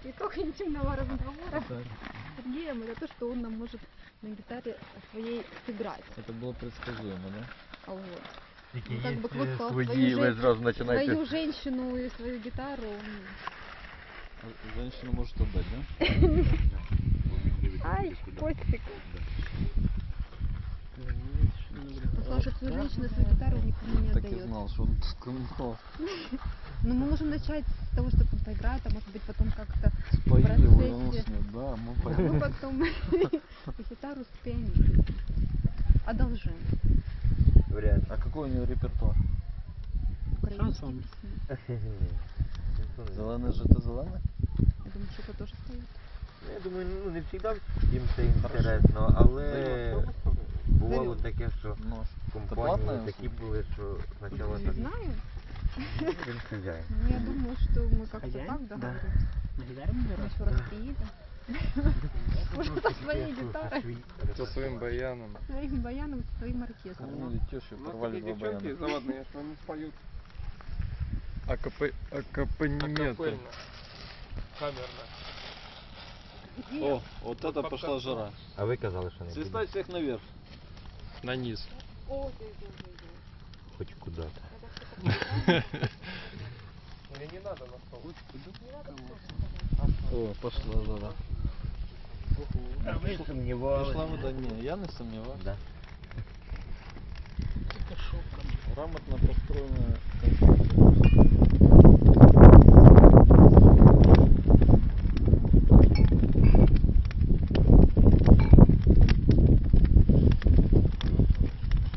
Итог интимного разговора с Сергеем это то, что он нам может на гитаре своей сыграть. Это было предсказуемо, да? Вот. Які Ну, как є бы Клодко свої, ви зразу починаєте. свою женщину и свою гитару. Женщину может отдать, да? Ай, Костик. Послушай, свою женщину и свою гитару никому не Так и отдает. знал, что он тут комментал. Но мы можем начать с того, что он поиграет, а может быть потом как-то Спои в его, процессе. он уснет, да, мы А поймем. мы потом и гитару с пианино. Одолжим. Вряд. А какой у него репертуар? Украинские Шансон. песни. Зеленый же это зеленый? Я думаю, что это тоже стоит. Я думаю, ну не завжди їм це інтересно, але бувало таке, що Нож. компанії платне? такі були, що спочатку Не так знаю. він хазяїн. Ну, я думаю, что мы как-то Хозяин? так Да. договоримся. На гитаре не Мы берешь? что, распием? Может, со своей гитарой, Со своим баяном. своим баяном, со своим оркестром. Кормили тещу, У нас порвали такие два девчонки баяна. заводные, что они споют. Аккомпанемент. Камерно. О, вот это пошла жара. А ви казали, що не буде? Свистать всех наверх. На низ. Хоч куди-то. Мне не надо на стол. О, пошла жара. А ви сумнівалися? Пошла вода, не, я не сомневаюсь. Да. Грамотно построенная конструкция.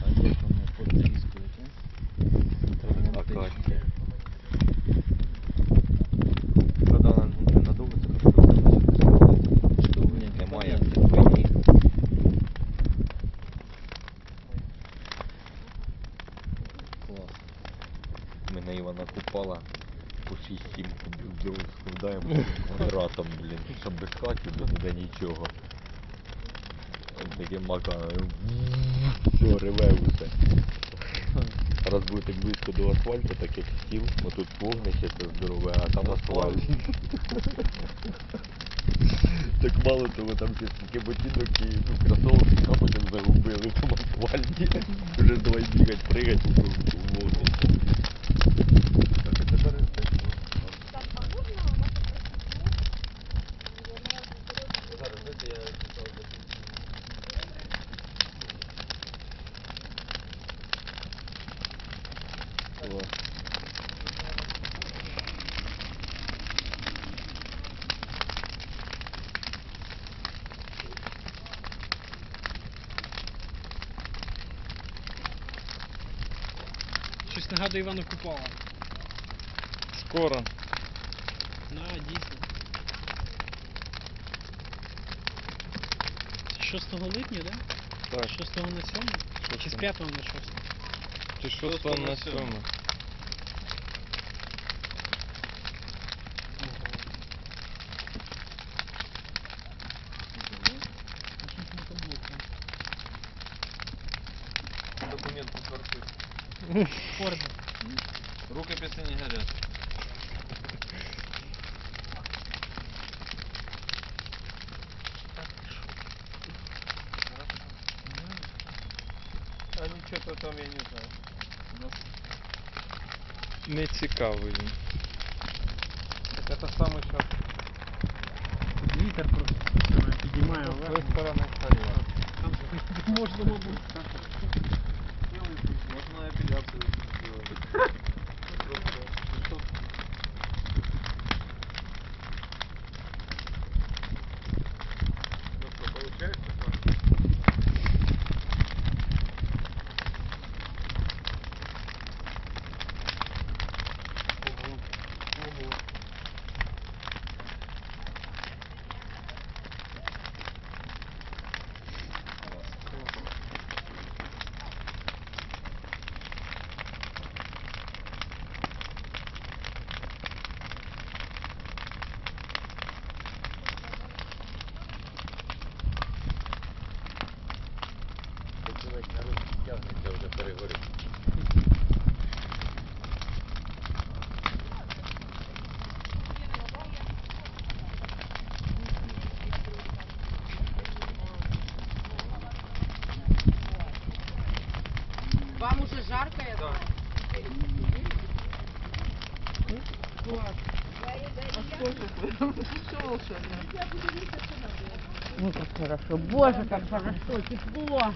А где там мне подписывать, а? Акація. Правда, вона не надовго, це що немає такої. Класс. Ми на Івана Купала по 6-7 кубів складаємо квадратом, блін, щоб без хаті, без ніде нічого. Таке макане, все, реве усе. Раз буде так близько до асфальту, так як стіл, отут вогнище це здорове, а там асфальт. Так мало того, там ще стільки ботинок і кросовок, а потім загубили в тому асфальті. Вже давай бігать, пригать у вогнище. Так, а тепер зараз, дайте я писав за Класс. Щось нагадує Івана Купала. Скоро. Да, дійсно. 6 липня, да? Так. 6 на 7? Чи з 5 на 6? Чи 6 на 7. Документ по квартире. Форда. Рукописи не горят. А нічого там я не знаю. Не цікавий він. Так це саме що. Вітер просто підіймає З вверх. тої сторони старіє. Там можна, мабуть. Можно апелляцию сделать. Просто, что Ну що, получается? Каркает? Да. Ну как хорошо, боже, как хорошо, тепло.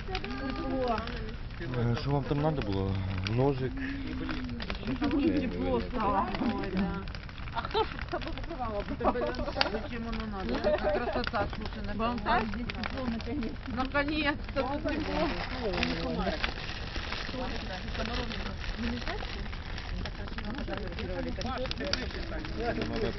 Тепло. Що вам там надо було? Ножик? Мне тепло стало. Ой, да. А кто ж с тобой закрывала? Зачем оно надо? Какая красота, слушай, на здесь тепло наконец-то. Наконец-то тут тепло. Надо